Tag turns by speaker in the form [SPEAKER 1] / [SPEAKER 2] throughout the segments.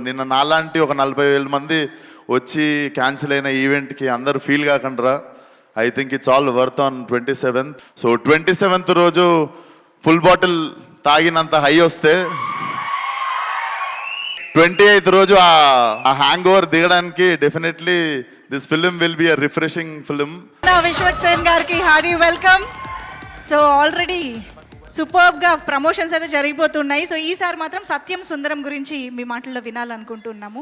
[SPEAKER 1] నిన్న నాలాంటి ఒక 40,000 మంది వచ్చి క్యాన్సిల్ అయిన ఈవెంట్కి అందరూ ఫీల్ కాకుండా I think it's all worth on 27th. So 27th రోజు ఫుల్ బాటిల్ తాగినంత హై వస్తే 28th రోజు ఆ హ్యాంగ్ ఓవర్ దిగడానికి definitely this film will be a refreshing film.
[SPEAKER 2] Vishwaksen గారికి హార్డీ వెల్కమ్. సో ఆల్రెడీ సూపర్బ్గా ప్రమోషన్స్ అయితే జరిగిపోతున్నాయి. సో ఈసారి మాత్రం సత్యం సుందరం గురించి మీ మాటల్లో వినాలనుకుంటున్నాము.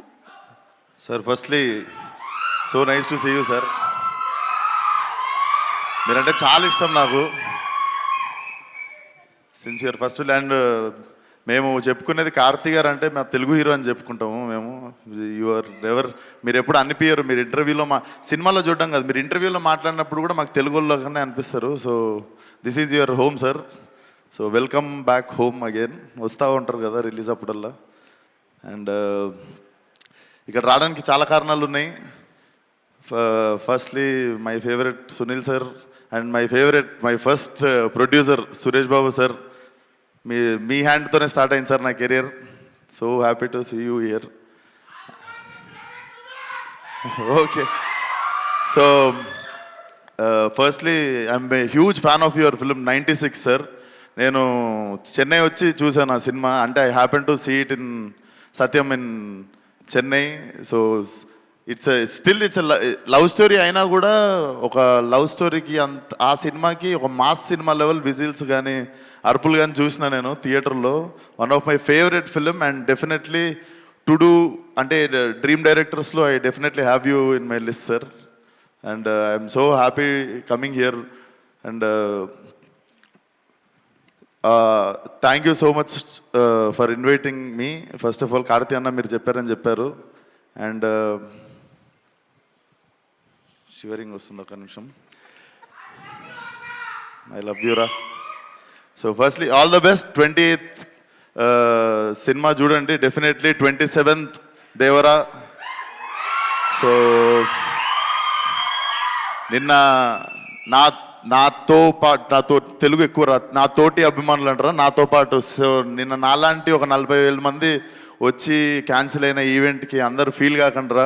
[SPEAKER 1] Sir firstly so nice to see you sir. మీరంటే చాలా ఇష్టం నాకు సిన్స్ యువర్ ఫస్ట్ ల్యాండ్. మేము చెప్పుకునేది కార్తీ గారు అంటే మేము తెలుగు హీరో అని చెప్పుకుంటాము. మేము యువర్ ఎవర్ మీరు ఎప్పుడు అనిపించరు. మీరు ఇంటర్వ్యూలో సినిమాలో చూడడం కాదు, మీరు ఇంటర్వ్యూలో మాట్లాడినప్పుడు కూడా మాకు తెలుగులోనే అనిపిస్తారు. So this is your home sir. So welcome back home again. వస్తూ ఉంటారు కదా రిలీజ్ అప్పుడల్లా. అండ్ ఇక్కడ రావడానికి చాలా కారణాలు ఉన్నాయి. Firstly my favourite Sunil sir and my first producer Suresh Babu sir. మీ హ్యాండ్తోనే స్టార్ట్ అయింది సార్ నా career. So happy to see you here. Okay, so firstly I'm a huge fan of your film 96 sir. నేను చెన్నై వచ్చి చూసాను ఆ సినిమా. అంటే I happen to see it in Sathyam in Chennai. So it's love story అయినా కూడా ఒక లవ్ స్టోరీకి ఆ సినిమాకి ఒక మాస్ సినిమా లెవెల్ విజిల్స్ కానీ అరుపులు కానీ చూసిన నేను థియేటర్లో. One of my favourite film and definitely to do అంటే డ్రీమ్ డైరెక్టర్స్లో I definitely have you in my list sir. And I'm so happy coming here. And thank you so much for inviting me. First of all Karthi అన్న మీరు చెప్పారని చెప్పారు. And shivering వస్తుంది, ఒక నిమిషం. I love you రా. So firstly all the best. 28th cinema చూడండి definitely. 27th Devara. So నిన్న నాతో తెలుగు ఎక్కువ నా తోటి అభిమానులు అంటారా, నాతో పాటు. సో నిన్న నాలాంటి ఒక 40,000 మంది వచ్చి క్యాన్సిల్ అయిన ఈవెంట్కి అందరూ ఫీల్ కాకుండా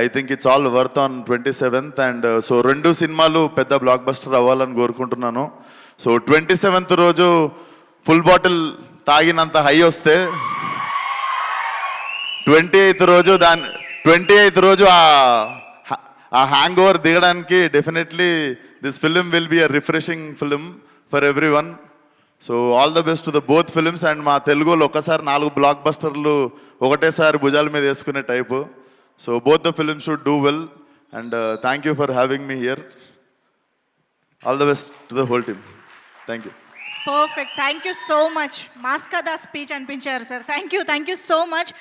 [SPEAKER 1] I think it's all worth on 27th. And so 2 సినిమాలు పెద్ద బ్లాక్ బస్టర్ అవ్వాలని కోరుకుంటున్నాను. సో 27th రోజు ఫుల్ బాటిల్ తాగినంత హై వస్తే 28th రోజు ఆ హ్యాంగ్ ఓవర్ దిగడానికి definitely this film will be a refreshing film for every one. So all the best to the both films. And మా తెలుగులో ఒక్కసారి 4 బ్లాక్ బస్టర్లు ఒకటేసారి భుజాల మీద వేసుకునే type. So both the films should do well. And thank you for having me here. All the best to the whole team. Thank you.
[SPEAKER 2] Perfect. Thank you so much. మాస్కా దా speech అనిపించారు sir. Thank you so much.